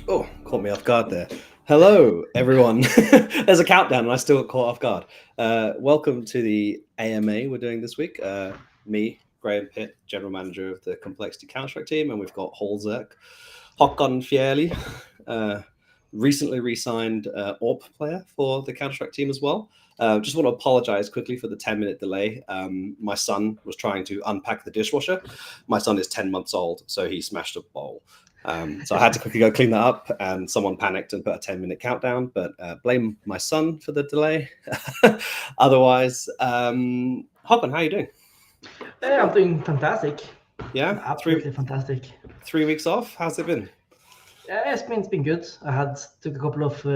Oh, caught me off guard there. Hello, everyone. There's a countdown, and I still got caught off guard. Welcome to the AMA we're doing this week. Me, Graham Pitt, General Manager of the Complexity Counterstrike team, and we've got Hallzerk, Håkon Fjärli, recently re-signed AWP player for the Counter-Strike team as well. Just want to apologize quickly for the 10-minute delay. My son was trying to unpack the dishwasher. My son is 10 months old, so he smashed a bowl. So I had to quickly go clean that up, and someone panicked and put a 10-minute countdown, but blame my son for the delay. Otherwise, Håkon, how are you doing? Yeah, I'm doing fantastic. Yeah? Absolutely fantastic. 3 weeks off? How's it been? Yeah, it's been good. I took a couple of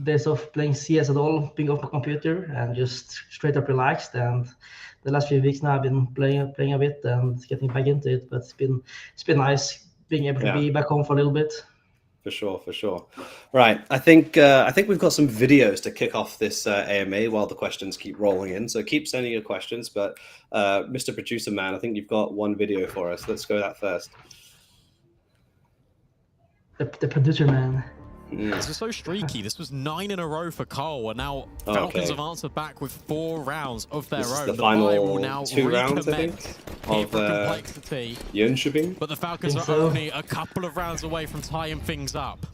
days off playing CS at all, being off my computer and just straight up relaxed. And the last few weeks now I've been playing a bit and getting back into it. But it's been nice being able to be back home for a little bit. For sure. Right, I think we've got some videos to kick off this AMA while the questions keep rolling in. So keep sending your questions, but Mr. Producer Man, I think you've got one video for us. Let's go that first. The producer man. This was so streaky. This was 9 in a row for Cole, and now Falcons have answered back with 4 rounds of their own. The final now 2 rounds, I think, of Complexity. Jönköping. But the Falcons are only a couple of rounds away from tying things up.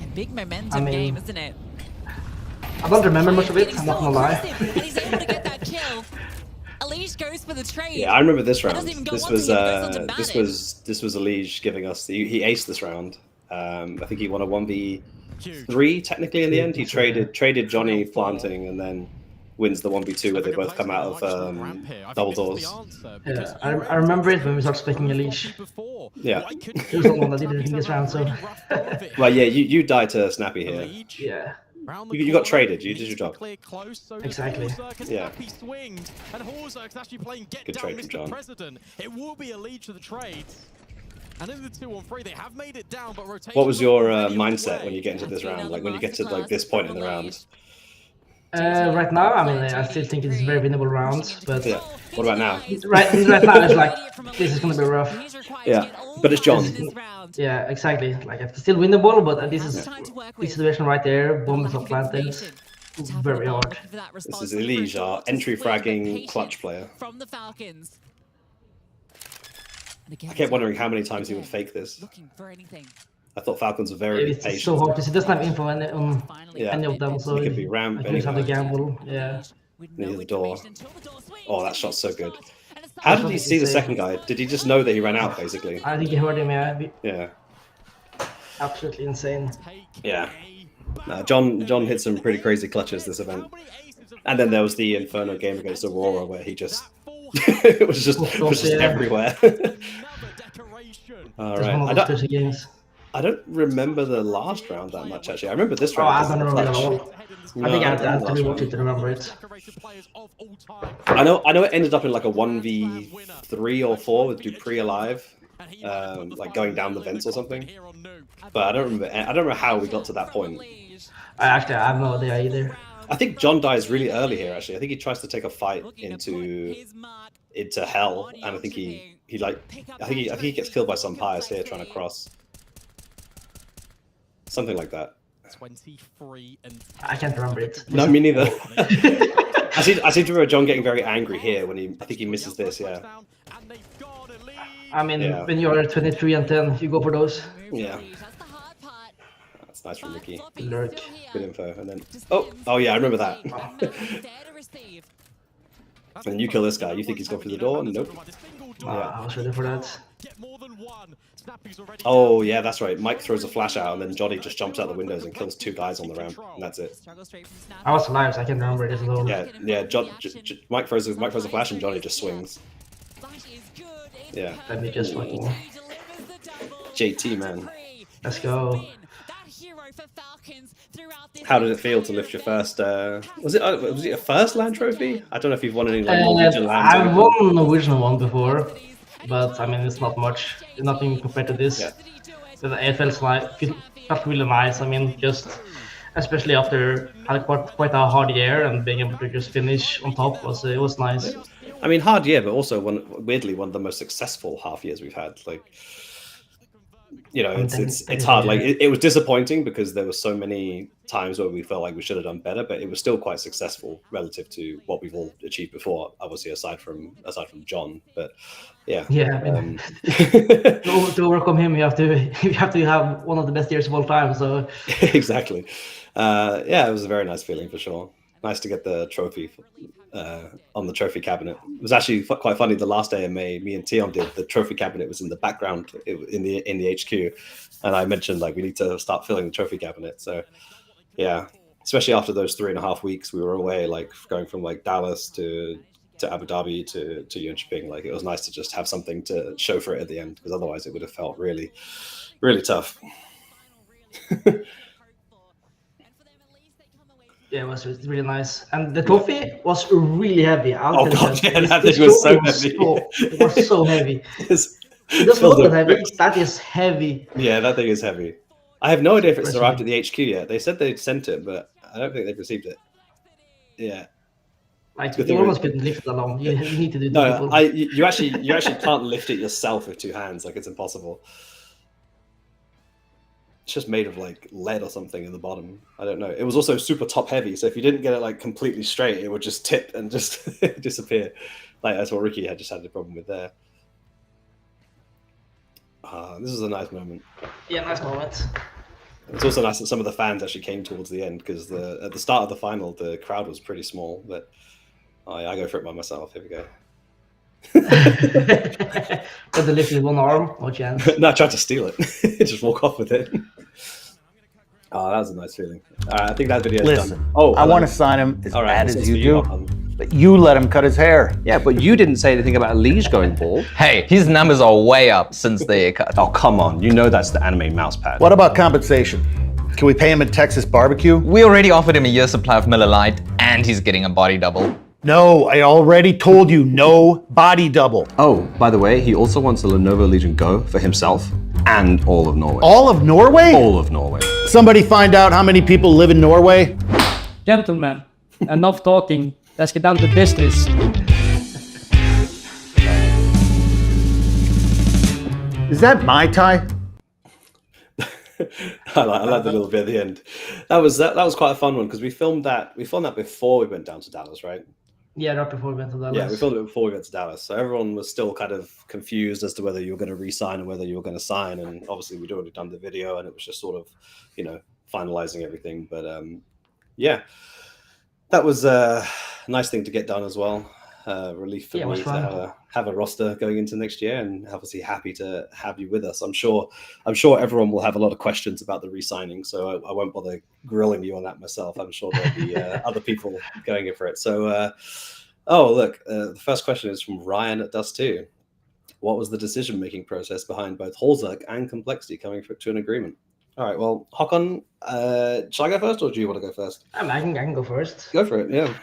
A big momentum game, isn't it? I don't remember much of it, I'm not gonna lie. He's able to get that kill. Elige goes for the trade. Yeah, I remember this round. This was Elige giving us he aced this round. I think he won a 1v3 technically in the end. He traded Johnny planting and then wins the 1v2 where they both come out of double doors. Yeah, I remember it when we started speaking Elige. Yeah. He was the one that did it in this round, so. Well, yeah, you died to Snappy here. Yeah. You got traded. You did your job. Exactly. Yeah. Good trade from John. It will be a lead to the trade. And in the 2-on-3, they have made it down, but rotation. What was your mindset when you get into this round? Like when you get to like this point in the round? Right now, I mean, I still think it's a very winnable round, but yeah. What about now? Right now, it's like this is gonna be rough. Yeah, but it's John. Yeah, exactly. Like it's still winnable, but this is the situation right there. Bombs are planted. Very hard. This is Elige, our entry fragging clutch player. From the Falcons. I kept wondering how many times he would fake this. Looking for anything. I thought Falcons were very patient. It's so hard because he doesn't have info on any of them, so he could be ramp. He have the gamble. Yeah. Near the door. Oh, that shot's so good. How did he see the second guy? Did he just know that he ran out, basically? I think he heard him, yeah. Yeah. Absolutely insane. Yeah. John hit some pretty crazy clutches this event. And then there was the Inferno game against Aurora where he just... it was just everywhere. All right. I don't remember the last round that much, actually. I remember this round. I don't remember at all. I think I have to rewatch it to remember it. I know it ended up in like a 1v3 or 4 with Dupree alive, like going down the vents or something. But I don't remember how we got to that point. I have no idea either. I think John dies really early here. Actually, I think he tries to take a fight into hell, and I think he gets killed by some pious here trying to cross. Something like that. 23 and I can't remember it. No, me neither. I seem to remember John getting very angry here when I think he misses this. Yeah. I mean, when you're 23 and 10, you go for those. Yeah. That's nice from Ricky. Lurk. Good info. And then oh yeah, I remember that. And you kill this guy. You think he's gone through the door? Nope. Yeah. I was ready for that. Oh yeah, that's right. Mike throws a flash out, and then Johnny just jumps out the windows and kills 2 guys on the ramp, and that's it. I was alive, so I can't remember it as well. Yeah. Mike throws a flash, and Johnny just swings. Yeah. Let me just fucking. JT, man. Let's go. How did it feel to lift your first? Was it your first land trophy? I don't know if you've won any Norwegian land. I've won a Norwegian one before, but I mean it's not much, nothing compared to this. Yeah. But it felt really nice. I mean, just especially after had quite a hard year and being able to just finish on top was nice. I mean, hard year, but also weirdly one of the most successful half years we've had. Like it's hard. Like it was disappointing because there were so many times where we felt like we should have done better, but it was still quite successful relative to what we've all achieved before. Obviously, aside from John, but yeah. To overcome him, you have to have one of the best years of all time. So exactly. It was a very nice feeling for sure. Nice to get the trophy on the trophy cabinet. It was actually quite funny. The last AMA, me and Tion did, the trophy cabinet was in the background in the HQ, and I mentioned like we need to start filling the trophy cabinet. So yeah, especially after those 3.5 weeks we were away, like going from like Dallas to Abu Dhabi to Jönköping. Like it was nice to just have something to show for it at the end, because otherwise it would have felt really, really tough. Yeah, it was really nice, and the trophy was really heavy. That thing was so heavy. It was so heavy. It doesn't look that heavy. That is heavy. Yeah, that thing is heavy. I have no idea if it's arrived at the HQ yet. They said they'd sent it, but I don't think they've received it. Yeah. Like you almost couldn't lift it alone. You need to do no. You actually can't lift it yourself with 2 hands. Like it's impossible. It's just made of like lead or something in the bottom. I don't know. It was also super top heavy, so if you didn't get it like completely straight, it would just tip and just disappear. Like that's what Ricky had the problem with there. This is a nice moment. Yeah, nice moment. It's also nice that some of the fans actually came towards the end, because at the start of the final, the crowd was pretty small. But I go for it by myself. Here we go. Got to lift with one arm, no chance. No, I tried to steal it. Just walk off with it. Oh, that was a nice feeling. I think that video is done. Oh, I want to sign him as bad as you do, do. but you let him cut his hair. Yeah, but you didn't say anything about Lige going bald. Hey, his numbers are way up since they cut. Oh, come on. You know that's the anime mouse pad. What about compensation? Can we pay him at Texas Barbecue? We already offered him a year's supply of Miller Lite, and he's getting a body double. No, I already told you, no body double. Oh, by the way, he also wants a Lenovo Legion Go for himself and all of Norway. All of Norway? All of Norway. Somebody find out how many people live in Norway? Gentlemen, enough talking. Let's get down to business. Is that my tie? I like the little bit at the end. That was quite a fun one, because we filmed that before we went down to Dallas, right? Yeah, right before we went to Dallas. Yeah, we filmed it before we went to Dallas, so everyone was still kind of confused as to whether you were going to re-sign or whether you were going to sign. And obviously, we'd already done the video, and it was just sort of, finalizing everything. But yeah, that was a nice thing to get done as well. Relief for me to have a roster going into next year, and obviously happy to have you with us. I'm sure everyone will have a lot of questions about the re-signing, so I won't bother grilling you on that myself. I'm sure there'll be other people going in for it. So, the first question is from Ryan at Dust 2. What was the decision-making process behind both Hallzerk and Complexity coming to an agreement? All right, well, Håkon, shall I go first, or do you want to go first? I can go first. Go for it, yeah.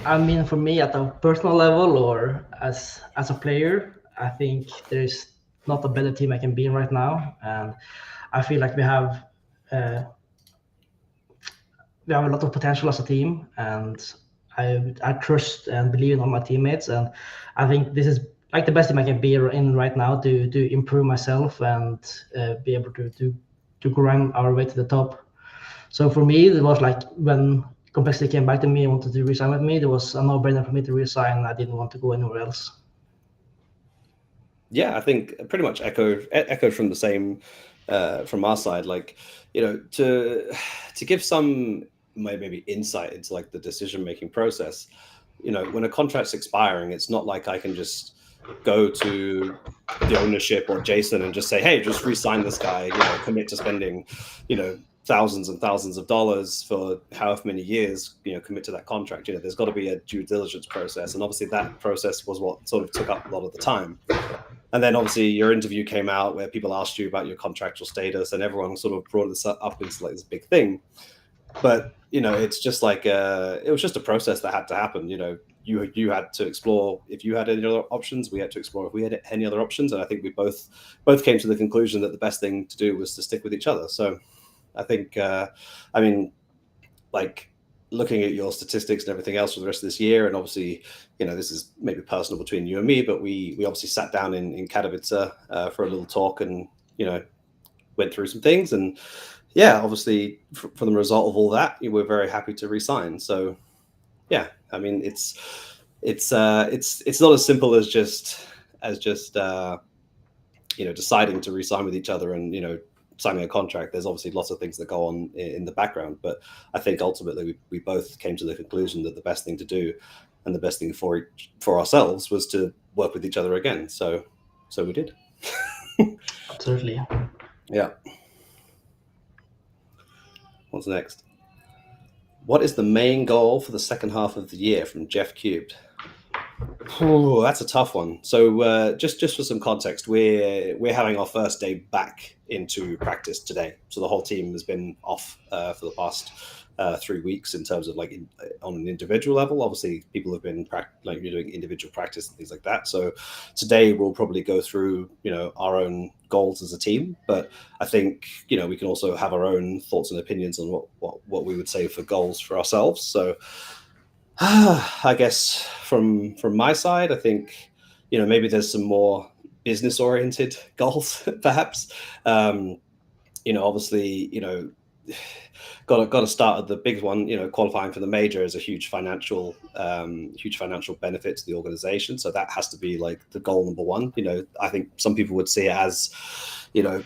I mean, for me, at a personal level or as a player, I think there's not a better team I can be in right now, and I feel like we have a lot of potential as a team, and I trust and believe in all my teammates, and I think this is like the best team I can be in right now to improve myself and be able to grind our way to the top. So for me, it was like when Complexity came back to me and wanted to resign with me, there was a no-brainer for me to resign. I didn't want to go anywhere else. Yeah, I think pretty much echoed from the same from our side. Like, to give some maybe insight into like the decision-making process. When a contract's expiring, it's not like I can just go to the ownership or Jason and just say, hey, just re-sign this guy, commit to spending, thousands and thousands of dollars for however many years, commit to that contract. There's got to be a due diligence process. And obviously that process was what sort of took up a lot of the time. And then obviously your interview came out where people asked you about your contractual status, and everyone sort of brought this up into like this big thing. But, it's just like, it was just a process that had to happen. You had to explore if you had any other options. We had to explore if we had any other options. And I think we both came to the conclusion that the best thing to do was to stick with each other. So I think, like looking at your statistics and everything else for the rest of this year, and obviously, this is maybe personal between you and me, but we obviously sat down in Katowice for a little talk, and, went through some things, and yeah, obviously from the result of all that, we're very happy to resign. So yeah, I mean, it's not as simple as just deciding to resign with each other and signing a contract. There's obviously lots of things that go on in the background, but I think ultimately we both came to the conclusion that the best thing to do and the best thing for ourselves was to work with each other again. So we did. Absolutely. Yeah. What's next? What is the main goal for the second half of the year, from Jeff Cubed? Oh, that's a tough one. So just for some context, we're having our first day back into practice today. So the whole team has been off for the past 3 weeks in terms of on an individual level. Obviously, people have been doing individual practice and things like that. So today we'll probably go through our own goals as a team, but I think we can also have our own thoughts and opinions on what we would say for goals for ourselves. So I guess from my side, I think maybe there's some more business oriented goals perhaps. Obviously got to start at the big one. Qualifying for the major is a huge financial benefit to the organization, so that has to be the goal number one. I think some people would see it as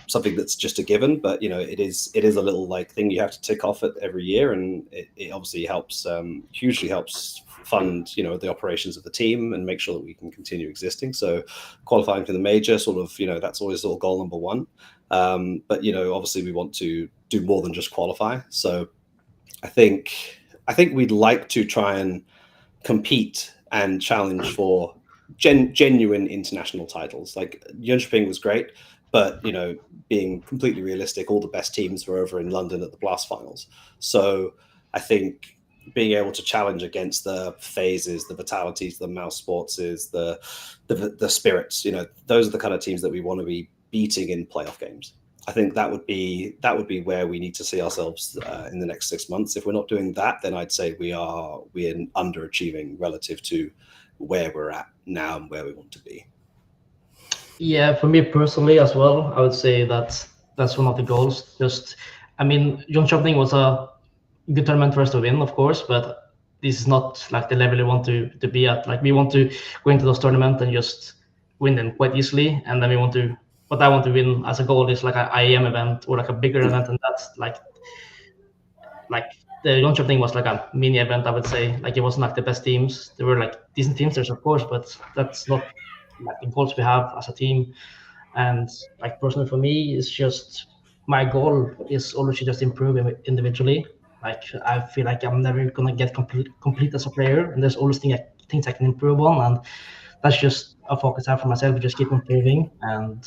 something that's just a given, but it is a little thing you have to tick off at every year, and it obviously helps hugely helps fund the operations of the team and make sure that we can continue existing. So qualifying for the major that's always sort of goal number one. But obviously we want to do more than just qualify. So I think we'd like to try and compete and challenge for genuine international titles. Jönköping was great, but being completely realistic, all the best teams were over in London at the Blast finals. So I think being able to challenge against the Phases, the Vitalities, the Mouse Sports, the Spirits, those are the kind of teams that we want to be beating in playoff games. I think that would be where we need to see ourselves in the next 6 months. If we're not doing that, then I'd say we're underachieving relative to where we're at now and where we want to be. Yeah, for me personally as well, I would say that's one of the goals. Jönköping was a good tournament for us to win, of course, but this is not the level we want to be at. We want to go into those tournaments and just win them quite easily, and then what I want to win as a goal is an IEM event or a bigger event, and that's the Jönköping was a mini event, I would say. It wasn't the best teams. There were decent teams there, of course, but that's not the goals we have as a team. And personally for me, it's just my goal is always to just improve individually. I feel I'm never gonna get complete as a player, and there's always things I can improve on, and that's just a focus I have for myself, just keep improving. And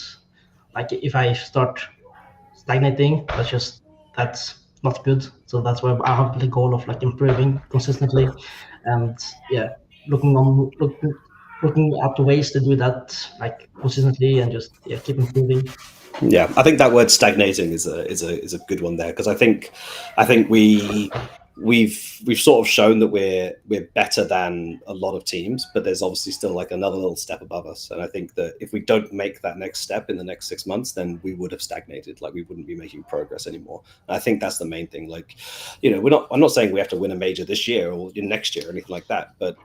if I start stagnating, that's not good. So that's why I have the goal of improving consistently, and looking at the ways to do that consistently and just keep improving. Yeah, I think that word stagnating is a good one there, because I think we've sort of shown that we're better than a lot of teams, but there's obviously still another little step above us. And I think that if we don't make that next step in the next 6 months, then we would have stagnated. We wouldn't be making progress anymore. And I think that's the main thing. I'm not saying we have to win a major this year or next year or anything like that, but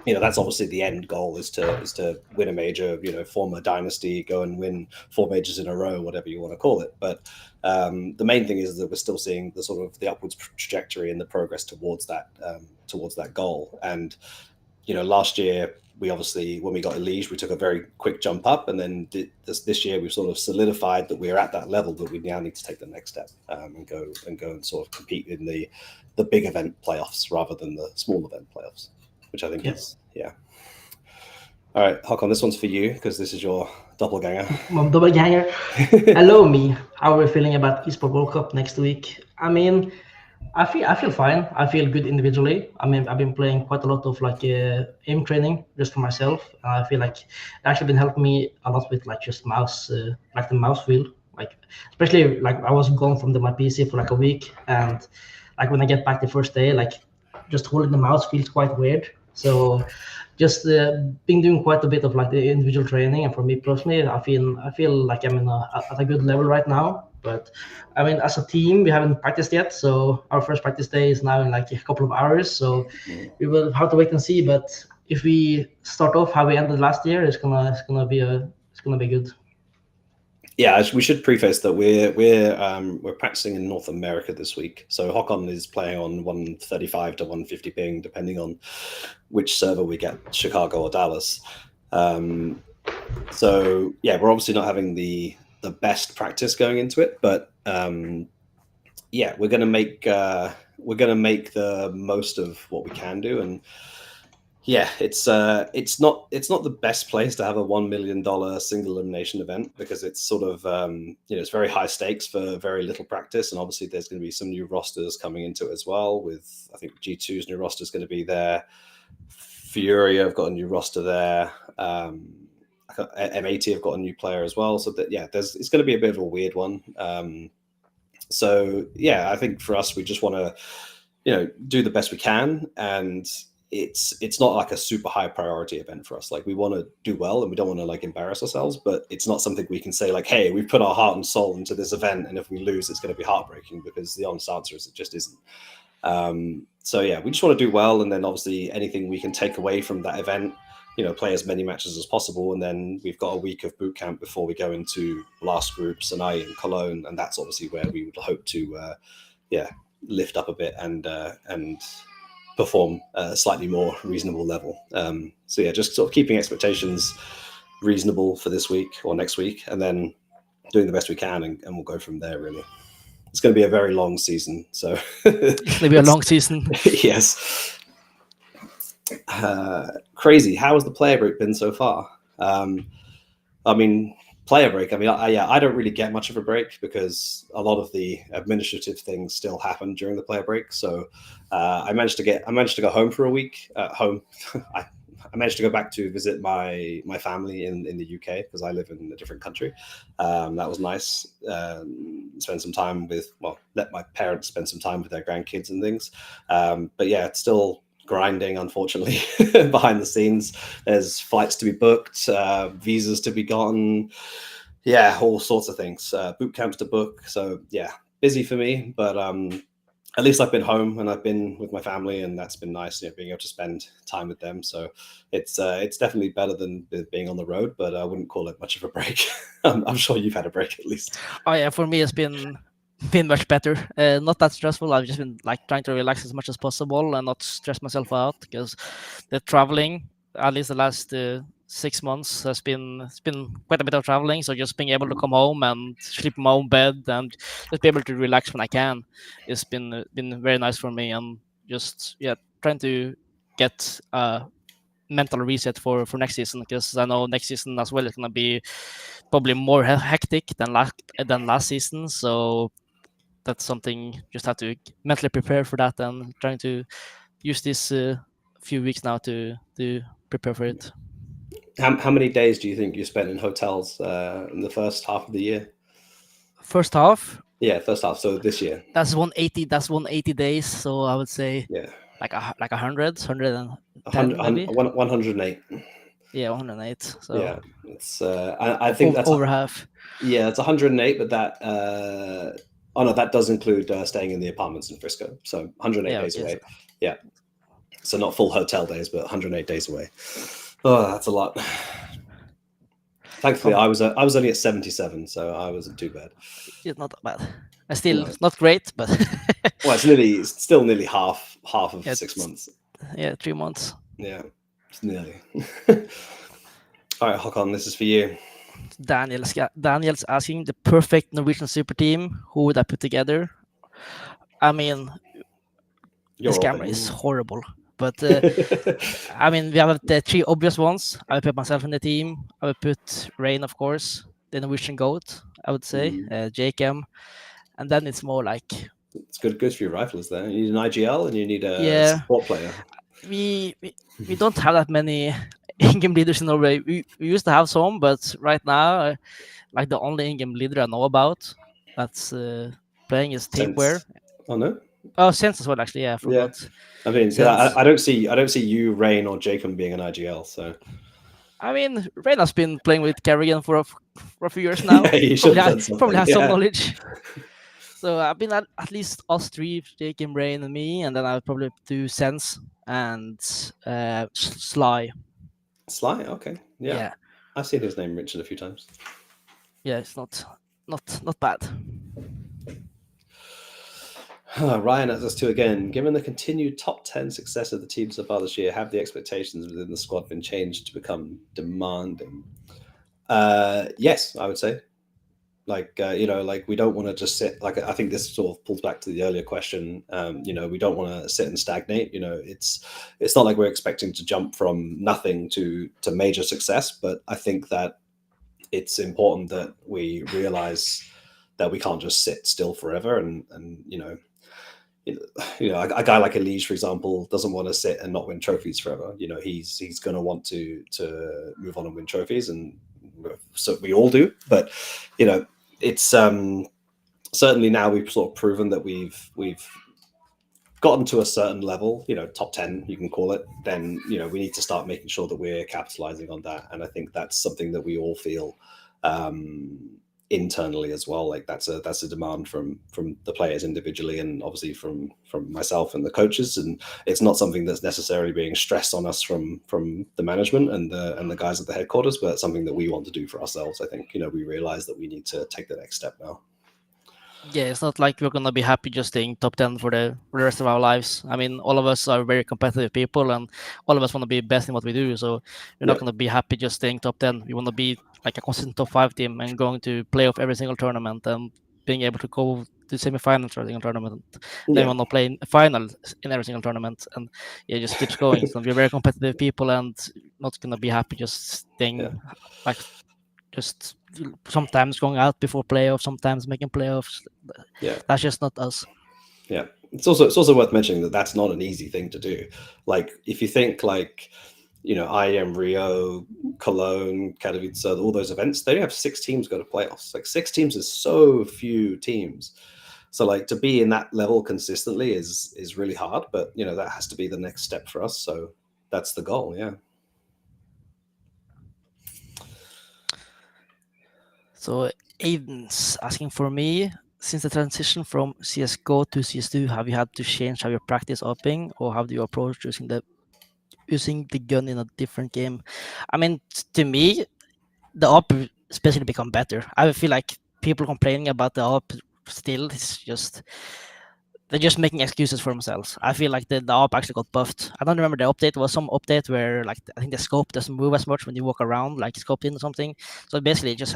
that's obviously the end goal is to win a major, form a dynasty, go and win 4 majors in a row, whatever you want to call it. But the main thing is that we're still seeing the sort of the upwards trajectory and the progress towards that goal. And last year we obviously, when we got Elige, we took a very quick jump up, and then this year we've sort of solidified that we're at that level, but we now need to take the next step and go and sort of compete in the big event playoffs rather than the small event playoffs, which I think is, yeah. All right, Håkon, this one's for you because this is your doppelganger. My doppelganger. Hello, me. How are we feeling about Esport World Cup next week? I feel fine. I feel good individually. I've been playing quite a lot of aim training just for myself. I feel it actually been helping me a lot with just mouse, the mouse feel. Especially I was gone from my PC for a week, and when I get back the first day, just holding the mouse feels quite weird. So just been doing quite a bit of the individual training, and for me personally, I feel I'm at a good level right now. But I mean, as a team, we haven't practiced yet. So our first practice day is now in like a couple of hours. So we will have to wait and see. But if we start off how we ended last year, it's gonna be good. Yeah, we should preface that we're practicing in North America this week. So Håkon is playing on 135 to 150 ping, depending on which server we get, Chicago or Dallas. So yeah, we're obviously not having the best practice going into it, but yeah, we're gonna make the most of what we can do. And yeah, it's not the best place to have a $1 million single elimination event, because it's sort of it's very high stakes for very little practice, and obviously there's going to be some new rosters coming into it as well. With I think G2's new roster is going to be there. Fury have got a new roster there. M80 have got a new player as well. So that it's going to be a bit of a weird one. So yeah, I think for us, we just want to do the best we can, and it's not like a super high priority event for us. Like, we want to do well and we don't want to like embarrass ourselves, but it's not something we can say like, hey, we've put our heart and soul into this event, and if we lose, it's going to be heartbreaking, because the honest answer is it just isn't. So yeah, we just want to do well, and then obviously anything we can take away from that event, play as many matches as possible, and then we've got a week of boot camp before we go into last group, Sinai and Cologne, and that's obviously where we would hope to lift up a bit and perform a slightly more reasonable level. So yeah, just sort of keeping expectations reasonable for this week or next week, and then doing the best we can, and we'll go from there, really. It's going to be a very long season, so it's going to be a long season. Yes. Crazy. How has the player break been so far? I mean, player break. I mean, I don't really get much of a break, because a lot of the administrative things still happen during the player break. So I managed to go home for a week. I managed to go back to visit my family in the UK, because I live in a different country. That was nice. Spend some time let my parents spend some time with their grandkids and things. But yeah, it's still grinding, unfortunately, behind the scenes. There's flights to be booked, visas to be gotten, all sorts of things, boot camps to book. So yeah, busy for me, but at least I've been home and I've been with my family, and that's been nice, being able to spend time with them. So it's definitely better than being on the road, but I wouldn't call it much of a break. I'm sure you've had a break at least. Oh yeah, for me it's been much better. Not that stressful. I've just been like trying to relax as much as possible and not stress myself out, because the traveling, at least the last 6 months, it's been quite a bit of traveling. So just being able to come home and sleep in my own bed and just be able to relax when I can, it's been very nice for me. And just trying to get a mental reset for next season, because I know next season as well is gonna be probably more hectic than last season. So that's something just have to mentally prepare for that, and trying to use this few weeks now to prepare for it. How many days do you think you spent in hotels in the first half of the year? First half? Yeah, first half. So this year. That's 180. That's 180 days. So I would say like 110 maybe. 108. Yeah, 108. So yeah, it's I think that's over half. Yeah, it's 108, but that that does include staying in the apartments in Frisco. So 108 days away. Yeah. So not full hotel days, but 108 days away. Oh, that's a lot. Thankfully, I was only at 77, so I wasn't too bad. It's not that bad. I still not great, but well, it's still nearly half of 6 months. Yeah, 3 months. Yeah, it's nearly. All right, Håkon, this is for you. Daniel's asking the perfect Norwegian super team. Who would I put together? I mean, this camera is horrible. But I mean, we have the 3 obvious ones. I would put myself in the team. I would put Rain, of course, the Norwegian GOAT, I would say, Jacob. And then it's more like... It's good for your rifles there. You need an IGL and you need a support player. We don't have that many in-game leaders in Norway. We used to have some, but right now, like the only in-game leader I know about that's playing is Tapeware. Oh, no? Oh, Sense as well, actually. Yeah, I forgot. I mean, I don't see you, Rain, or Jacob being an IGL. So I mean, Reyna's been playing with Kerrigan for a few years now. Yeah, you should have done Probably has something, some knowledge. So I've been at least us three, Jake and Rain and me, and then I'll probably do Sense and Sly. Sly, okay, yeah. I've seen his name mentioned a few times. Yeah, it's not bad. Ryan asks us to again. Given the continued top 10 success of the team so far this year, have the expectations within the squad been changed to become demanding? Yes, I would say. Like we don't want to just sit. Like I think this sort of pulls back to the earlier question. We don't want to sit and stagnate. It's not like we're expecting to jump from nothing to major success. But I think that it's important that we realize that we can't just sit still forever. And a guy like Elige, for example, doesn't want to sit and not win trophies forever. He's going to want to move on and win trophies, and so we all do. But it's certainly now we've sort of proven that we've gotten to a certain level, top 10, you can call it. Then we need to start making sure that we're capitalizing on that, and I think that's something that we all feel internally as well. Like that's a demand from the players individually, and obviously from myself and the coaches, and it's not something that's necessarily being stressed on us from the management and the guys at the headquarters, but it's something that we want to do for ourselves. I think we realize that we need to take the next step now. Yeah, it's not like we're gonna be happy just staying top 10 for the rest of our lives. I mean, all of us are very competitive people, and all of us want to be best in what we do. So we're not gonna be happy just staying top 10. We want to be like a consistent top 5 team and going to playoff every single tournament and being able to go to semifinals for every single tournament. Then we want to play in a final in every single tournament, and it just keeps going. So we're very competitive people, and not gonna be happy just staying like just sometimes going out before playoffs, sometimes making playoffs. That's just not us. Yeah, it's also worth mentioning that that's not an easy thing to do. Like if you think like IEM Rio, Cologne, Katowice, all those events, they have 6 teams go to playoffs. Like 6 teams is so few teams. So like to be in that level consistently is really hard, but that has to be the next step for us. So that's the goal. Yeah. So Aiden's asking for me, since the transition from CSGO to CS2, have you had to change how you practice upping, or how do you approach using the gun in a different game? I mean, to me, the up especially become better. I feel like people complaining about the up still is just they're just making excuses for themselves. I feel like the op actually got buffed. I don't remember the update. It was some update where like I think the scope doesn't move as much when you walk around, like scoped in or something. So basically, it just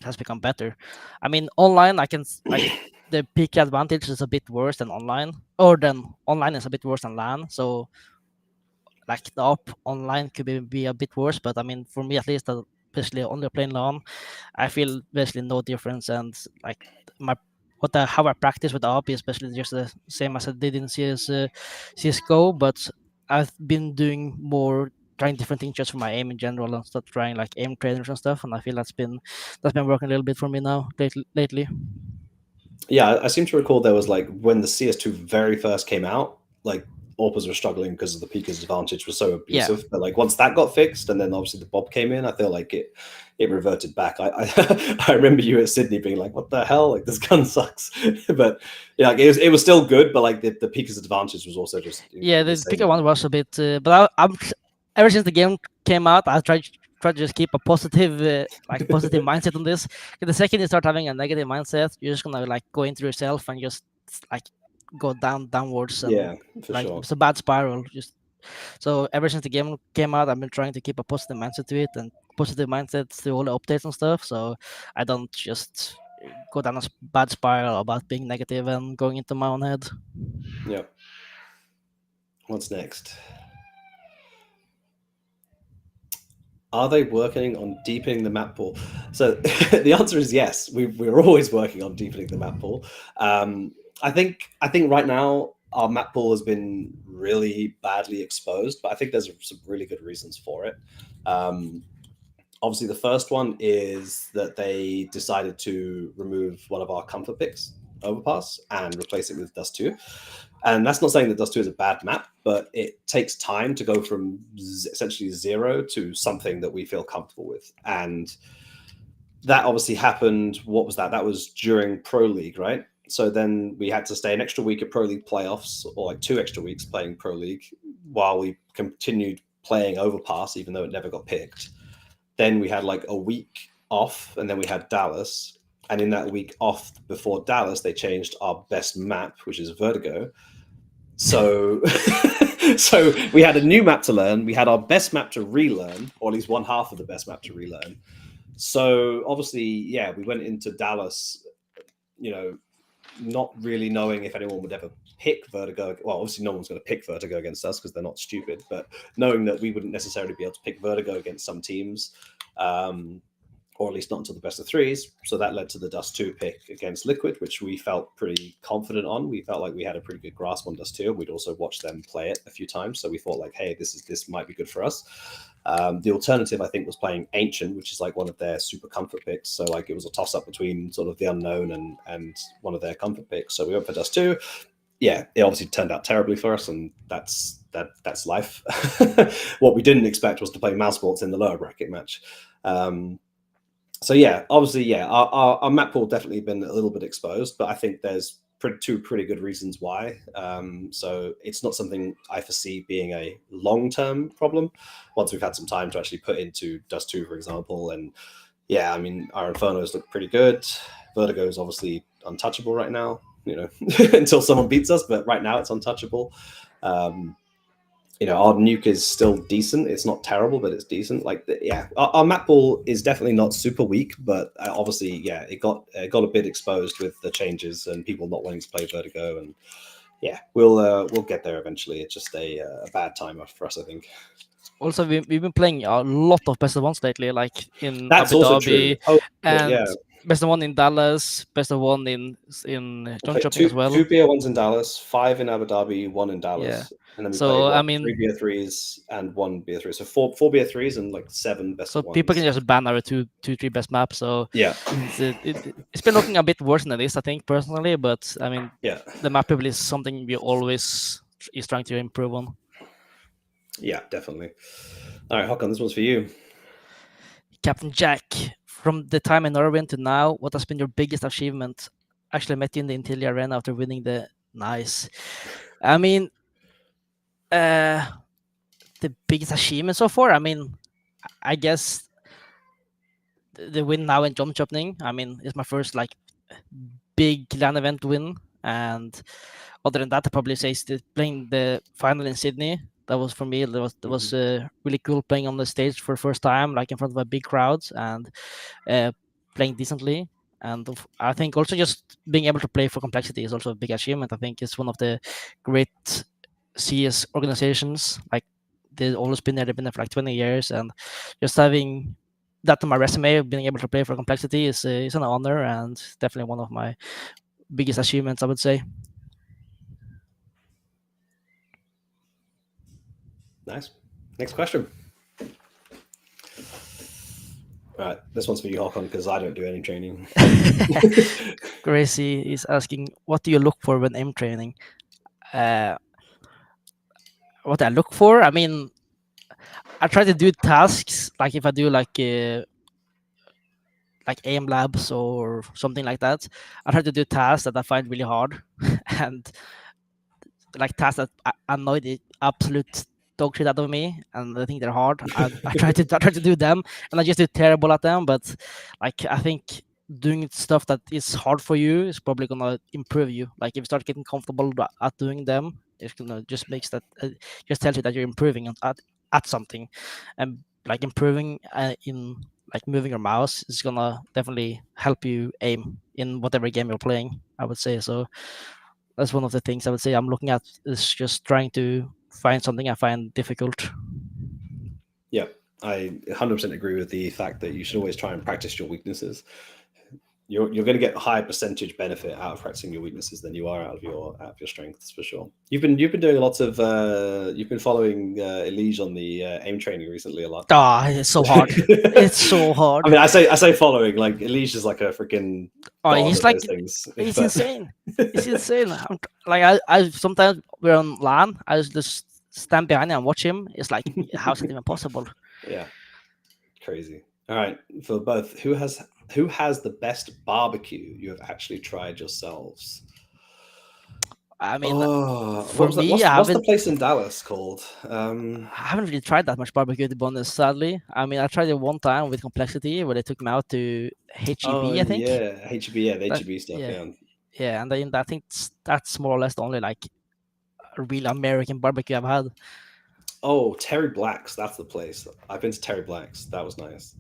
has become better. I mean, online I can like the peak advantage is a bit worse than online, or then online is a bit worse than LAN. So like the op online could be a bit worse, but I mean for me at least, especially only playing LAN, I feel basically no difference, and like how I practice with the op is especially just the same as I did in CSGO, but I've been doing more trying different things just for my aim in general, and start trying like aim trainers and stuff, and I feel that's been working a little bit for me now lately. Yeah, I seem to recall there was like when the CS2 very first came out, like AWPers were struggling because of the peaker's advantage was so abusive. But like once that got fixed, and then obviously the Bob came in, I feel like it reverted back. I remember you at Sydney being like, "What the hell? Like this gun sucks." But yeah, like, it was still good, but like the peaker's advantage was also just the peaker one was a bit. But I'm ever since the game came out, I tried to just keep a positive positive mindset on this. The second you start having a negative mindset, you're just gonna like go into yourself and just like go downwards, and sure. It's a bad spiral. Just so ever since the game came out, I've been trying to keep a positive mindset to it, and positive mindsets to all the updates and stuff, so I don't just go down a bad spiral about being negative and going into my own head. Yeah. What's next? Are they working on deepening the map pool? So the answer is yes. We're always working on deepening the map pool. I think right now our map pool has been really badly exposed, but I think there's some really good reasons for it. Obviously, the first one is that they decided to remove one of our comfort picks. Overpass and replace it with Dust 2. And that's not saying that Dust 2 is a bad map, but it takes time to go from essentially 0 to something that we feel comfortable with. And that obviously happened. What was that? That was during Pro League, right? So then we had to stay an extra week at Pro League playoffs, or like 2 extra weeks playing Pro League, while we continued playing Overpass, even though it never got picked. Then we had like a week off, and then we had Dallas. And in that week off before Dallas, they changed our best map, which is Vertigo. So, so we had a new map to learn. We had our best map to relearn, or at least one half of the best map to relearn. So obviously, yeah, we went into Dallas, not really knowing if anyone would ever pick Vertigo. Well, obviously no one's going to pick Vertigo against us because they're not stupid, but knowing that we wouldn't necessarily be able to pick Vertigo against some teams, or at least not until the best of 3s. So that led to the Dust 2 pick against Liquid, which we felt pretty confident on. We felt like we had a pretty good grasp on Dust 2. We'd also watched them play it a few times. So we thought like, hey, this might be good for us. The alternative, I think, was playing Ancient, which is like one of their super comfort picks. So like it was a toss up between sort of the unknown and one of their comfort picks. So we went for Dust 2. Yeah, it obviously turned out terribly for us, and that's life. What we didn't expect was to play Mouse Sports in the lower bracket match. So yeah, obviously, yeah, our map pool definitely been a little bit exposed, but I think there's two pretty good reasons why. So it's not something I foresee being a long-term problem once we've had some time to actually put into Dust 2, for example. And yeah, I mean, our Infernos look pretty good. Vertigo is obviously untouchable right now, until someone beats us, but right now it's untouchable. Our nuke is still decent. It's not terrible, but it's decent. Our map pool is definitely not super weak, but obviously, yeah, it got a bit exposed with the changes and people not wanting to play Vertigo. And yeah, we'll get there eventually. It's just a bad time for us, I think. Also, we've been playing a lot of best of ones lately, like in That's Abu also Dhabi, true. and yeah. best of one in Dallas, best of one in Jönköping as well. 2 BO1s in Dallas, 5 in Abu Dhabi, 1 in Dallas. Yeah. And then we So, played I mean, 3 BO3s and 1 BO3. So 4 BO3s and like 7 best so of ones. people can just ban our 3 best maps. So yeah, it's been looking a bit worse than this, I think, personally. But I mean, yeah, the map pool is something we always is trying to improve on. Yeah, definitely. All right, Håkon, this one's for you. Captain Jack, from the time in Norway to now, what has been your biggest achievement? Actually met you in the Intillia Arena after winning the nice. I mean, the biggest achievement so far, I mean, I guess the win now in Jönköping, I mean, it's my first like big LAN event win. And other than that, I probably say playing the final in Sydney. That was for me. That was really cool playing on the stage for the first time, like in front of a big crowd and playing decently. And I think also just being able to play for Complexity is also a big achievement. I think it's one of the great CS organizations. Like they've always been there. They've been there for like 20 years, and just having that on my resume, being able to play for Complexity is an honor and definitely one of my biggest achievements, I would say. Nice. Next question. All right, this one's for you, Håkon, because I don't do any training. Gracie is asking, what do you look for when aim training? What I look for? I mean, I try to do tasks, like if I do like aim labs or something like that, I try to do tasks that I find really hard and like tasks that annoy the absolute dog shit out of me, and I think they're hard. I try to do them, and I just do terrible at them. But like I think doing stuff that is hard for you is probably gonna improve you. Like if you start getting comfortable at doing them, it's gonna just makes that just tells you that you're improving at something, and like improving in like moving your mouse is gonna definitely help you aim in whatever game you're playing, I would say. So that's one of the things I would say I'm looking at, is just trying to find something I find difficult. Yeah, I 100% agree with the fact that you should always try and practice your weaknesses. You're going to get a higher percentage benefit out of practicing your weaknesses than you are out of your strengths, for sure. You've been doing lots of you've been following Elige on the aim training recently a lot. It's so hard. It's so hard. I mean, I say following, like Elige is like a freaking Oh, thought he's of like, those things. he's but- insane. It's insane. I sometimes we're on LAN. I just stand behind him and watch him. It's like, how's it even possible? Yeah, crazy. All right, for both, who has the best barbecue you have actually tried yourselves? I mean, For for me, what's the place in Dallas called? I haven't really tried that much barbecue, to be honest, sadly. I mean, I tried it one time with Complexity where they took me out to HEB, I think. Yeah, HEB, yeah, the That- HEB stuff, yeah. Yeah, and then I think that's more or less the only like real American barbecue I've had. Oh, Terry Black's, that's the place. I've been to Terry Black's. That was nice.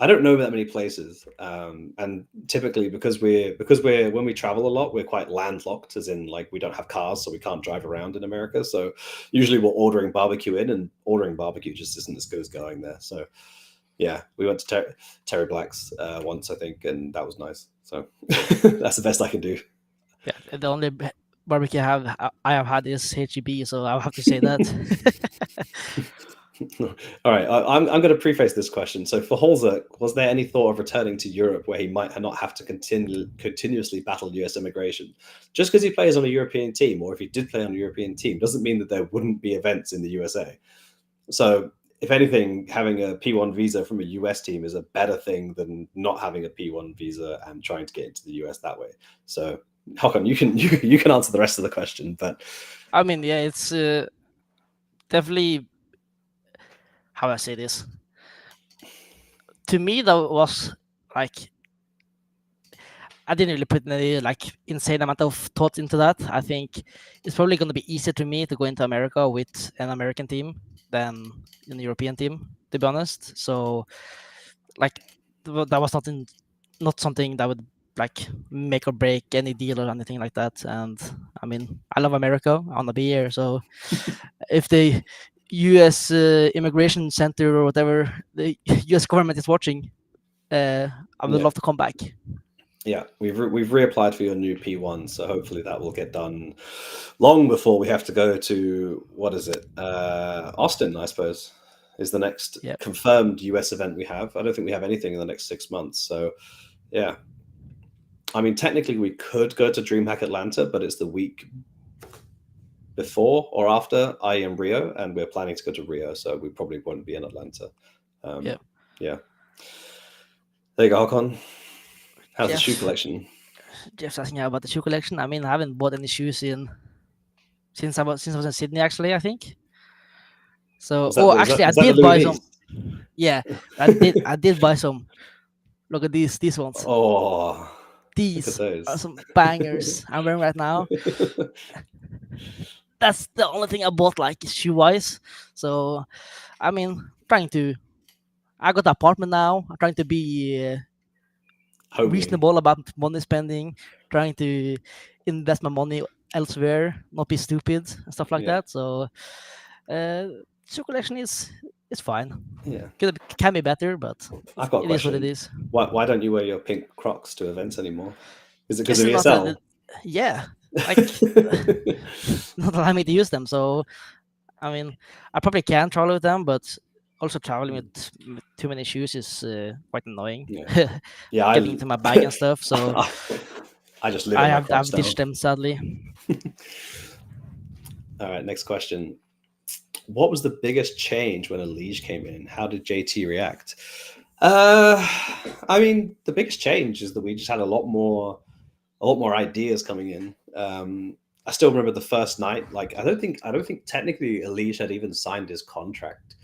I don't know that many places, and typically because we're when we travel a lot, we're quite landlocked, as in like we don't have cars, so we can't drive around in America. So usually we're ordering barbecue in, and ordering barbecue just isn't as good as going there. So yeah, we went to Terry Black's once, I think, and that was nice. So that's the best I can do. Yeah, the only barbecue I have had is HEB, so I'll have to say that. All right, I'm going to preface this question. So for Hallzerk, was there any thought of returning to Europe where he might not have to continuously battle US immigration? Just because he plays on a European team, or if he did play on a European team, doesn't mean that there wouldn't be events in the USA. So if anything, having a P1 visa from a US team is a better thing than not having a P1 visa and trying to get into the US that way. So Håkon, you can answer the rest of the question, but I mean, yeah, it's definitely, how do I say this? To me, that was like, I didn't really put any like insane amount of thought into that. I think it's probably going to be easier to me to go into America with an American team than in a European team, to be honest. So, like, that was not something that would like make or break any deal or anything like that. And I mean, I love America. I want to be here. So, if the U.S. Immigration Center or whatever the U.S. government is watching, I would love to come back. Yeah, we've reapplied for your new P1, so hopefully that will get done long before we have to go to, what is it? Austin, I suppose, is the next confirmed US event we have. I don't think we have anything in the next 6 months. So yeah, I mean, technically we could go to DreamHack Atlanta, but it's the week before or after I am Rio, and we're planning to go to Rio, so we probably won't be in Atlanta. Yeah. There you go, Håkon. How's the shoe collection? Jeff's asking about the shoe collection. I mean, I haven't bought any shoes since I was in Sydney, actually, I think. So, I did buy some. Yeah, I did buy some. Look at these ones. Oh, these are some bangers I'm wearing right now. That's the only thing I bought, like shoe wise. So, I mean, I got an apartment now. I'm trying to be reasonable about money spending, trying to invest my money elsewhere, not be stupid and stuff like that. So shoe collection is fine. Yeah, can be better, but I've got a question. Is what it is. Why don't you wear your pink Crocs to events anymore? Is it because of ESL? Yeah, like not allowing me to use them. So I mean, I probably can travel with them, but also traveling with too many shoes is quite annoying. Yeah, getting into my bag and stuff. So I just live. I've ditched them, sadly. All right, next question. What was the biggest change when a liege came in? How did JT react? I mean, the biggest change is that we just had a lot more ideas coming in. I still remember the first night. Like, I don't think technically Elige had even signed his contract.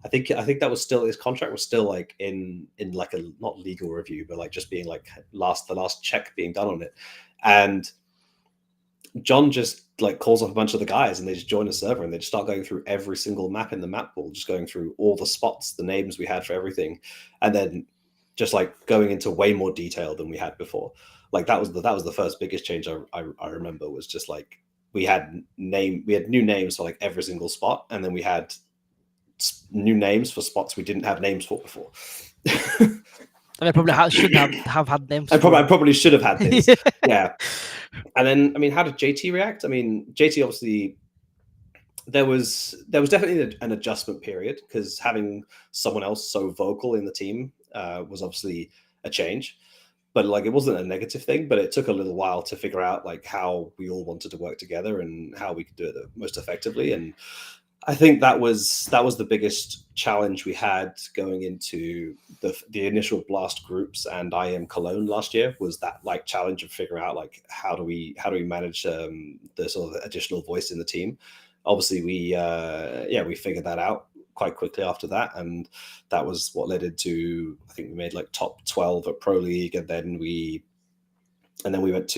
I think that was still, his contract was still like in like a not legal review, but like just being like the last check being done on it. And John just like calls up a bunch of the guys and they just join a server and they just start going through every single map in the map pool, just going through all the spots, the names we had for everything, and then just like going into way more detail than we had before. Like that was the first biggest change I remember, was just like we had new names for like every single spot, and then we had new names for spots we didn't have names for before. I probably should have had names. I probably should have had names. Yeah. And then, I mean, how did JT react? I mean, JT obviously, there was definitely an adjustment period, because having someone else so vocal in the team was obviously a change. but like it wasn't a negative thing, but it took a little while to figure out like how we all wanted to work together and how we could do it the most effectively. And I think that was the biggest challenge we had going into the initial Blast groups and IM Cologne last year, was that like challenge of figuring out like how do we manage the sort of additional voice in the team. Obviously we figured that out quite quickly after that, and that was what led into, I think we made like top 12 at Pro League, and then we went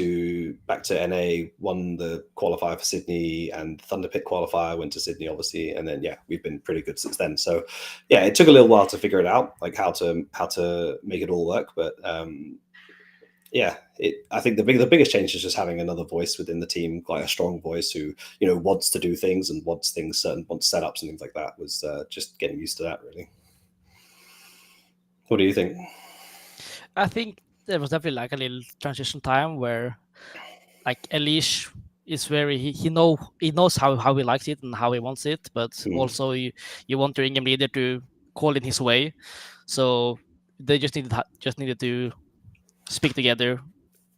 back to NA, won the qualifier for Sydney, and Thunder Pit qualifier, went to Sydney obviously, and then we've been pretty good since then. So it took a little while to figure it out, like how to make it all work, but I think the biggest change is just having another voice within the team, like a strong voice who wants to do things and wants setups and things like that. Was just getting used to that, really. What do you think? I think there was definitely like a little transition time where like Elish is very he knows how he likes it and how he wants it, but also you want your in-game leader to call it his way. So they just needed to speak together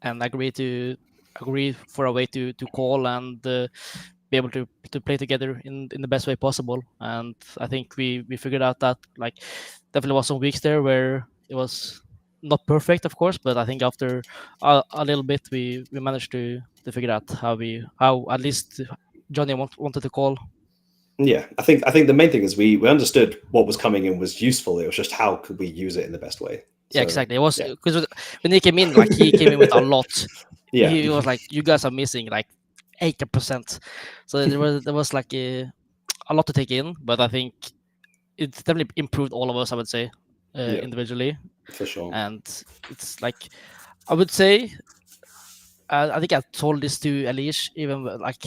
and agree for a way to call and be able to play together in the best way possible. And I think we figured out that like definitely was some weeks there where it was not perfect, of course, but I think after a little bit we managed to figure out how at least Johnny wanted to call. Yeah, I think the main thing is we understood what was coming and was useful. It was just how could we use it in the best way. Yeah, exactly. It was because when he came in, like he came in with a lot. Yeah, he was like, you guys are missing like 80%. So there was like a lot to take in, but I think it definitely improved all of us, I would say, individually. For sure. And it's like, I would say, I think I told this to Elish even like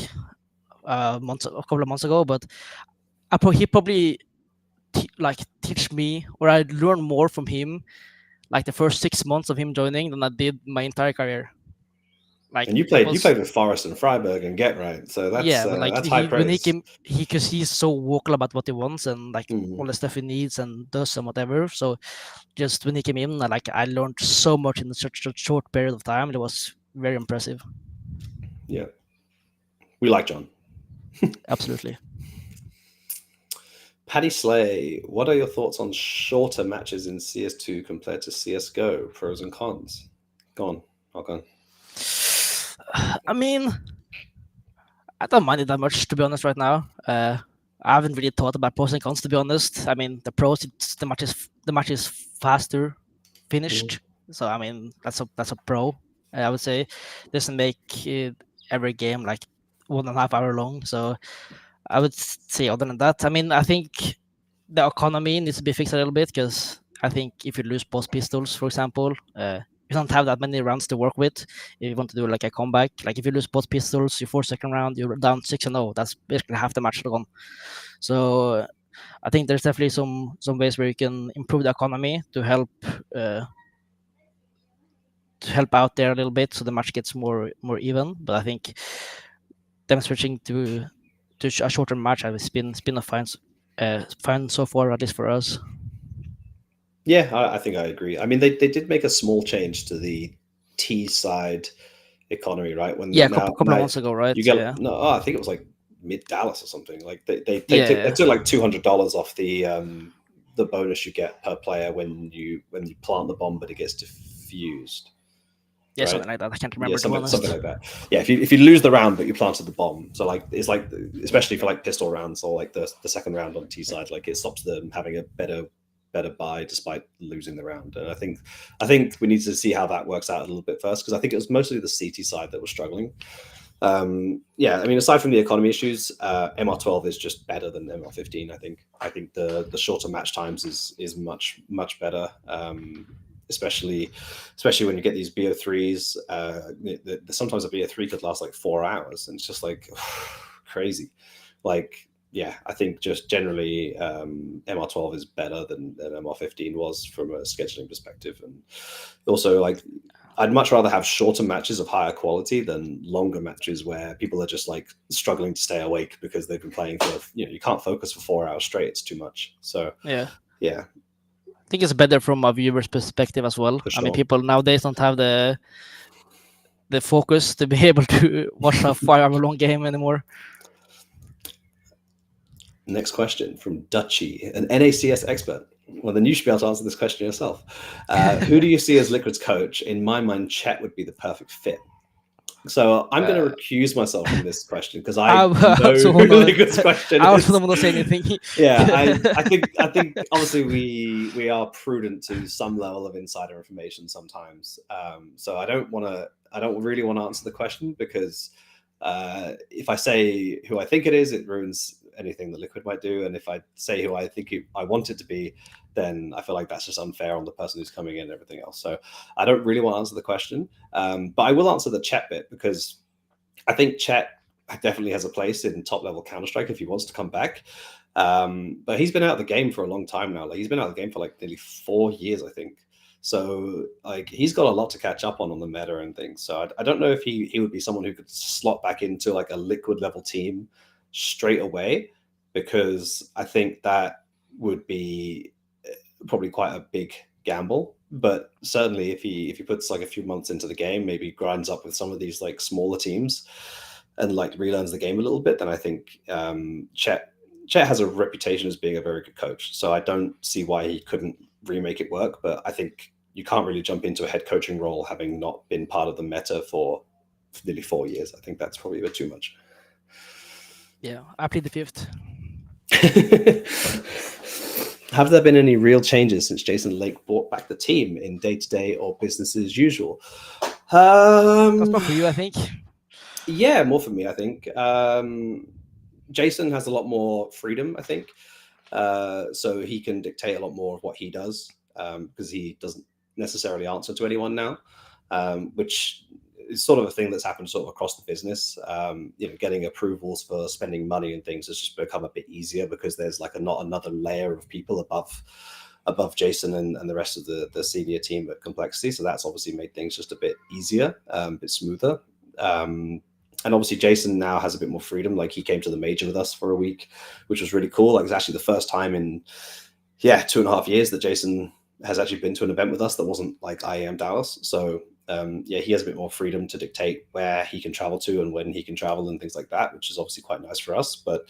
a couple of months ago, but he probably teach me, or I learned more from him like the first 6 months of him joining than I did my entire career. Like, and you played with Forrest and Freiburg and Get Right, so that's that's high praise. Because he's so vocal about what he wants and like all the stuff he needs and does and whatever. So just when he came in, I learned so much in such a short period of time. It was very impressive. Yeah, we like John. Absolutely. Paddy Slay, what are your thoughts on shorter matches in CS2 compared to CSGO? Pros and cons. Go on, Håkon. I mean, I don't mind it that much, to be honest, right now. I haven't really thought about pros and cons, to be honest. I mean, the pros, the match is faster finished. So I mean, that's a pro. I would say doesn't make every game like 1.5 hour long. So I would say other than that, I mean, I think the economy needs to be fixed a little bit, because I think if you lose both pistols, for example, you don't have that many rounds to work with if you want to do like a comeback. Like if you lose both pistols, you force second round, you're down 6-0. That's basically half the match gone. So I think there's definitely some ways where you can improve the economy to help out there a little bit, so the match gets more even. But I think them switching to a shorter match has been a fine so far, at least for us. Yeah, I think I agree. I mean, they did make a small change to the T side economy, right? When a couple of months ago, right? You get I think it was like mid Dallas or something. Like they took like $200 off the bonus you get per player when you plant the bomb, but it gets diffused. Yeah, right? something like that. I can't remember. Something like that. Yeah, if you lose the round but you planted the bomb, so like it's like, especially for like pistol rounds or like the second round on T side, like it stops them having a better buy despite losing the round. And I think we need to see how that works out a little bit first, because I think it was mostly the CT side that was struggling. I mean, aside from the economy issues, MR12 is just better than MR15. I think the shorter match times is much better. Especially when you get these BO3s. Sometimes a BO3 could last like 4 hours, and it's just like crazy. Like, yeah, I think just generally MR12 is better than MR15 was from a scheduling perspective. And also, like, I'd much rather have shorter matches of higher quality than longer matches where people are just like struggling to stay awake because they've been playing for, you can't focus for 4 hours straight. It's too much. So yeah. I think it's better from a viewer's perspective as well. For I mean, sure. people nowadays don't have the focus to be able to watch a 5-hour-long game anymore. Next question from Dutchy, an NACS expert. Well, then you should be able to answer this question yourself. Who do you see as Liquid's coach? In my mind, Chet would be the perfect fit. So I'm going to recuse myself from this question because I know Liquid's question I is. also don't want to say anything. Yeah, I think obviously we are prudent to some level of insider information sometimes. So I don't really want to answer the question because if I say who I think it is, it ruins anything that Liquid might do. And if I say who I think I want it to be, then I feel like that's just unfair on the person who's coming in and everything else. So I don't really want to answer the question, but I will answer the Chet bit because I think Chet definitely has a place in top level Counter-Strike if he wants to come back. But he's been out of the game for a long time now. Like he's been out of the game for like nearly 4 years, I think. So like he's got a lot to catch up on the meta and things. So I don't know if he would be someone who could slot back into like a Liquid level team straight away, because I think that would be probably quite a big gamble. But certainly if he puts like a few months into the game, maybe grinds up with some of these like smaller teams and like relearns the game a little bit, then I think Chet has a reputation as being a very good coach. So I don't see why he couldn't remake it work. But I think you can't really jump into a head coaching role having not been part of the meta for nearly 4 years. I think that's probably a bit too much. Yeah, I plead the fifth. Have there been any real changes since Jason Lake brought back the team in day-to-day or business as usual? That's more for you, I think. Yeah, more for me, I think. Jason has a lot more freedom, I think. So he can dictate a lot more of what he does because he doesn't necessarily answer to anyone now, which is sort of a thing that's happened sort of across the business. Getting approvals for spending money and things has just become a bit easier because there's like not another layer of people above Jason and the rest of the senior team at Complexity. So that's obviously made things just a bit easier, a bit smoother. And obviously Jason now has a bit more freedom. Like he came to the major with us for a week, which was really cool. Like it's actually the first time in 2.5 years that Jason has actually been to an event with us that wasn't like IEM Dallas. So he has a bit more freedom to dictate where he can travel to and when he can travel and things like that, which is obviously quite nice for us. But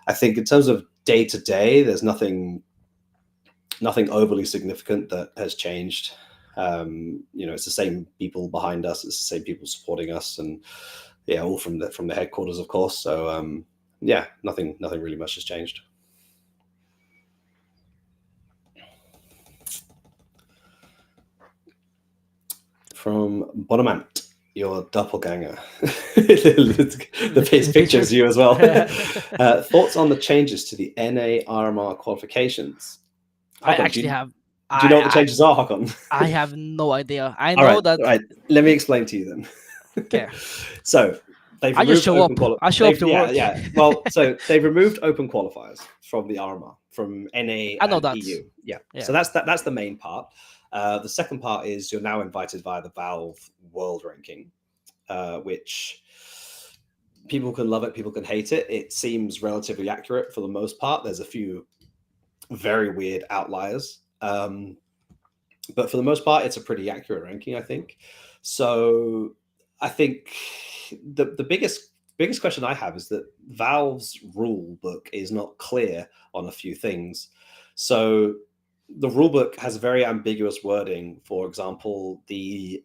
I think in terms of day to day, there's nothing overly significant that has changed. It's the same people behind us, it's the same people supporting us, and all from the headquarters, of course. So nothing really much has changed. From Bonamant, your doppelganger. The face pictures you as well. Thoughts on the changes to the NA RMR qualifications? I actually have. Do you know what the changes are, Håkon? I have no idea. I know that. All right, let me explain to you then. Okay. So they've I just show up. I show up to work. Yeah. Well, so they've removed open qualifiers from the RMR, from NA and EU. Yeah. So that's the main part. The second part is you're now invited via the Valve World Ranking, which people can love it, people can hate it. It seems relatively accurate for the most part. There's a few very weird outliers, but for the most part, it's a pretty accurate ranking, I think. So I think the biggest question I have is that Valve's rule book is not clear on a few things. So the rulebook has very ambiguous wording. For example, the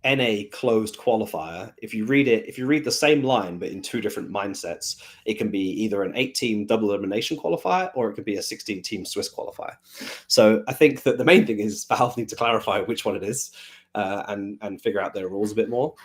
NA closed qualifier, if you read the same line but in two different mindsets, it can be either an 8-team double elimination qualifier or it could be a 16-team Swiss qualifier. So I think that the main thing is Valve need to clarify which one it is and figure out their rules a bit more.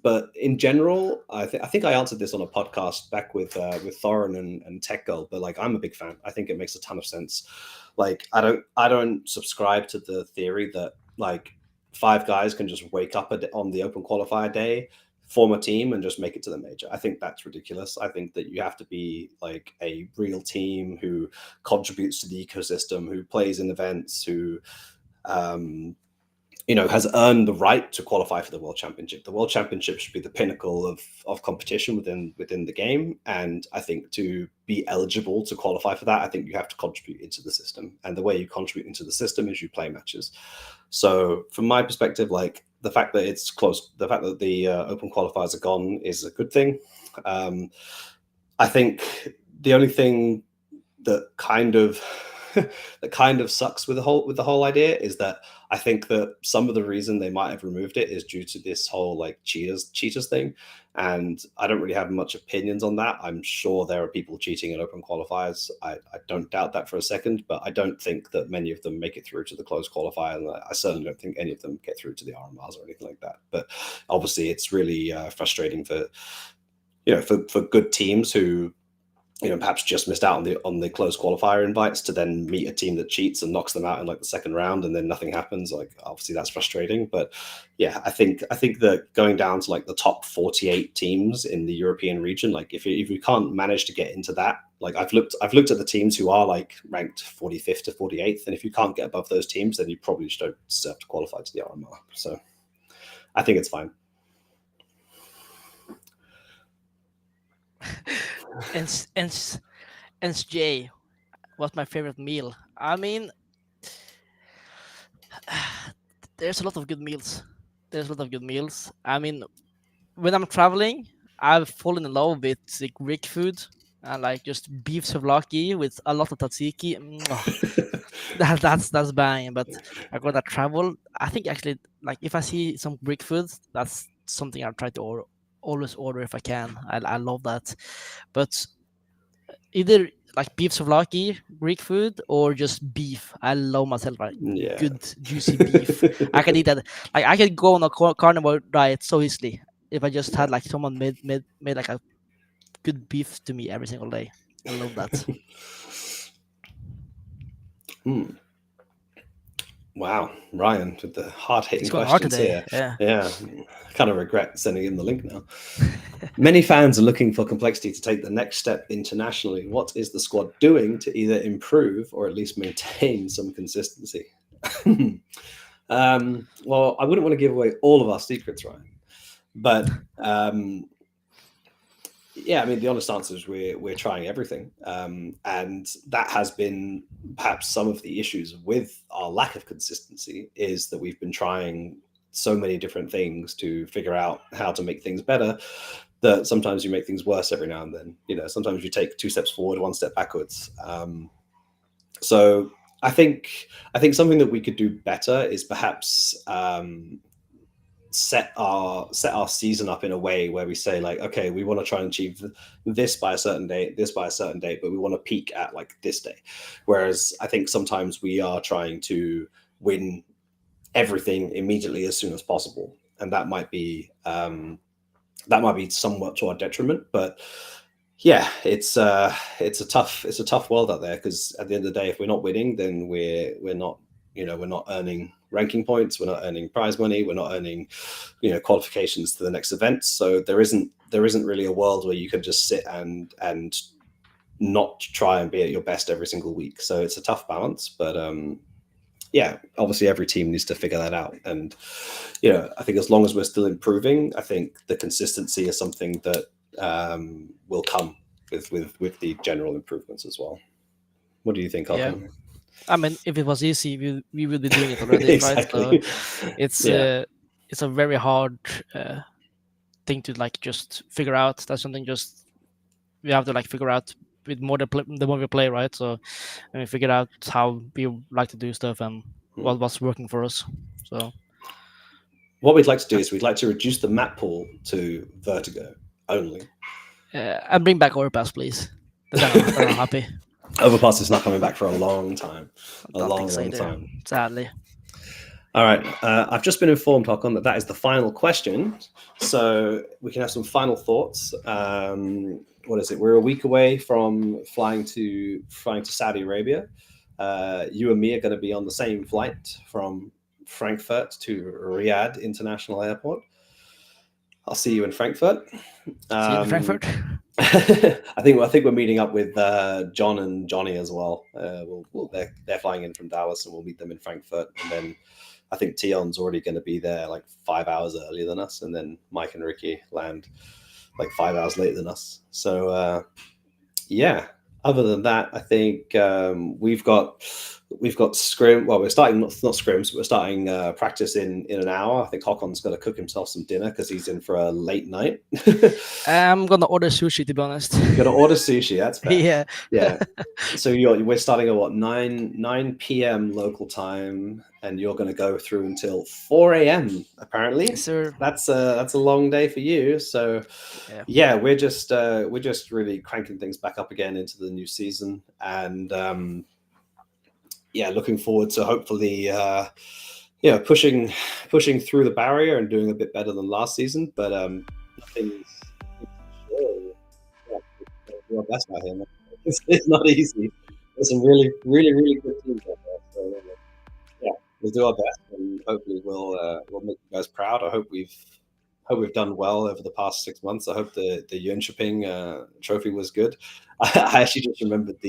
But in general, I think I answered this on a podcast back with Thorin and Tech Girl. But like, I'm a big fan. I think it makes a ton of sense. Like, I don't subscribe to the theory that like 5 guys can just wake up on the open qualifier day, form a team, and just make it to the major. I think that's ridiculous. I think that you have to be like a real team who contributes to the ecosystem, who plays in events, who has earned the right to qualify for the World Championship. The World Championship should be the pinnacle of competition within the game. And I think to be eligible to qualify for that, I think you have to contribute into the system. And the way you contribute into the system is you play matches. So from my perspective, like the fact that it's close, the fact that the open qualifiers are gone is a good thing. I think the only thing that kind of sucks with the whole idea is that I think that some of the reason they might have removed it is due to this whole like cheaters thing, and I don't really have much opinions on that. I'm sure there are people cheating in open qualifiers. I don't doubt that for a second, but I don't think that many of them make it through to the closed qualifier, and I certainly don't think any of them get through to the RMRs or anything like that. But obviously, it's really frustrating for good teams who perhaps just missed out on the closed qualifier invites to then meet a team that cheats and knocks them out in like the second round and then nothing happens. Like obviously that's frustrating, but yeah, I think that going down to like the top 48 teams in the European region, like if you can't manage to get into that, like I've looked at the teams who are like ranked 45th to 48th, and if you can't get above those teams, then you probably just don't deserve to qualify to the RMR. So I think it's fine. And Jay, what's my favorite meal? I mean, there's a lot of good meals. I mean, when I'm traveling, I've fallen in love with the Greek food and like just beef souvlaki with a lot of tzatziki. That's bang. But I got to travel. I think actually, like if I see some Greek food, that's something I'll try to always order if I can. I love that. But either like beef souvlaki, Greek food, or just beef. I love myself like good juicy beef. I can eat that. Like I can go on a carnivore diet so easily if I just had like someone made like a good beef to me every single day. I love that. Wow, Ryan with the hard-hitting questions here. Yeah. I kind of regret sending him the link now. Many fans are looking for Complexity to take the next step internationally. What is the squad doing to either improve or at least maintain some consistency? Well, I wouldn't want to give away all of our secrets, Ryan, but yeah, I mean, the honest answer is we're trying everything, and that has been perhaps some of the issues with our lack of consistency, is that we've been trying so many different things to figure out how to make things better that sometimes you make things worse every now and then. Sometimes you take 2 steps forward, 1 step backwards. So I think something that we could do better is perhaps set our season up in a way where we say like, okay, we want to try and achieve this by a certain date, but we want to peak at like this day. Whereas I think sometimes we are trying to win everything immediately as soon as possible, and that might be somewhat to our detriment. But yeah, it's a tough world out there, because at the end of the day, if we're not winning, then we're not earning ranking points, we're not earning prize money, we're not earning qualifications to the next event. So there isn't really a world where you can just sit and not try and be at your best every single week. So it's a tough balance, but yeah, obviously every team needs to figure that out. And I think as long as we're still improving, I think the consistency is something that will come with the general improvements as well. What do you think, Håkon? Yeah. I mean, if it was easy, we would be doing it already, Exactly. Right? So it's a very hard thing to like just figure out. That's something just we have to like figure out with the more we play, right? So and we figure out how we like to do stuff and what's working for us. So what we'd like to do is we'd like to reduce the map pool to Vertigo only. And bring back Overpass, please. Then I'm happy. Overpass is not coming back for a long time. A long time. Sadly. All right. I've just been informed, Håkon, that is the final question. So we can have some final thoughts. What is it? We're a week away from flying to Saudi Arabia. You and me are going to be on the same flight from Frankfurt to Riyadh International Airport. I'll see you in Frankfurt. See you in Frankfurt. I think we're meeting up with John and Johnny as well. They're flying in from Dallas, and we'll meet them in Frankfurt, and then I think Tion's already going to be there like 5 hours earlier than us, and then Mike and Ricky land like 5 hours later than us. So yeah. Other than that, I think we've got scrim. Well, we're starting not scrims, but we're starting practice in an hour. I think Håkon's got to cook himself some dinner because he's in for a late night. I'm gonna order sushi, to be honest. You're gonna order sushi. That's fair. Yeah. Yeah. So we're starting at what 9 p.m. local time, and you're gonna go through until 4 a.m. apparently. Yes, sir. That's a long day for you. So yeah, we're just really cranking things back up again into the new season, and yeah, looking forward to hopefully pushing through the barrier and doing a bit better than last season. But nothing's sure. Yeah, we'll do our best out here. It's not easy. There's some really good teams out there. So yeah, we'll do our best, and hopefully we'll make you guys proud. I hope we've done well over the past 6 months. I hope the Jönköping trophy was good. I actually just remembered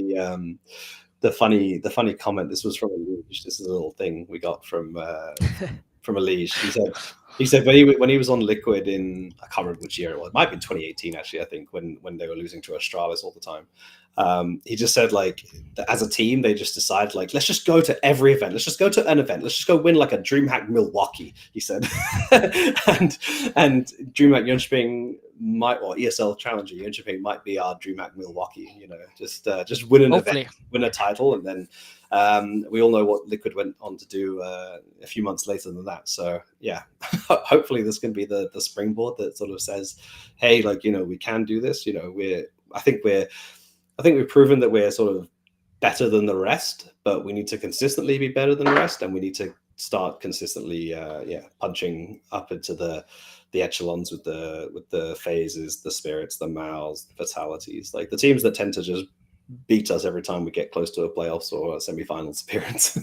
the funny comment. This was from Aliege. This is a little thing we got from Aliege. He said when he was on Liquid in, I can't remember which year it was. It might have been 2018 actually. I think when they were losing to Astralis all the time. He just said like as a team they just decide like let's just go to every event. Let's just go to an event. Let's just go win like a DreamHack Milwaukee. He said, and DreamHack Jönköping might, or ESL Challenger Jönköping might be our DreamHack Milwaukee. You know, just win an event, win a title, and then we all know what Liquid went on to do a few months later than that. So yeah, hopefully this can be the springboard that sort of says, hey, like we can do this. I think we've proven that we're sort of better than the rest, but we need to consistently be better than the rest, and we need to start consistently punching up into the echelons with the phases, the spirits, the Maus, the fatalities, like the teams that tend to just beat us every time we get close to a playoffs or a semi-finals appearance.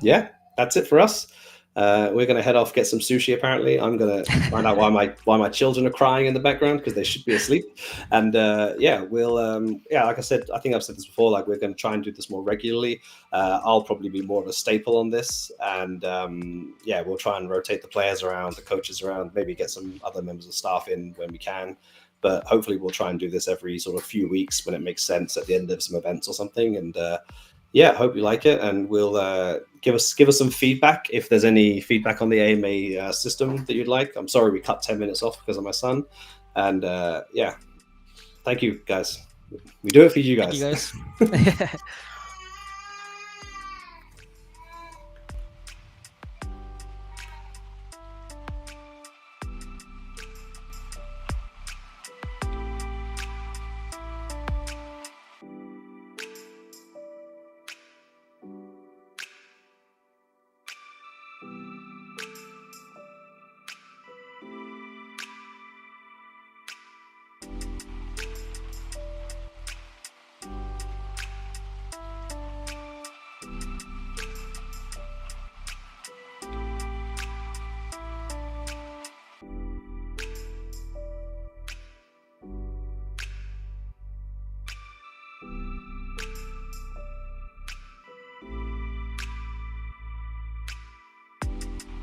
Yeah, that's it for us. We're going to head off, get some sushi. Apparently, I'm going to find out why my children are crying in the background because they should be asleep. And we'll like I said, I think I've said this before. Like we're going to try and do this more regularly. I'll probably be more of a staple on this, and we'll try and rotate the players around, the coaches around, maybe get some other members of staff in when we can. But hopefully, we'll try and do this every sort of few weeks when it makes sense at the end of some events or something. And hope you like it, and we'll give us some feedback if there's any feedback on the AMA system that you'd like. I'm sorry we cut 10 minutes off because of my son, and thank you guys. We do it for you guys. Thank you guys.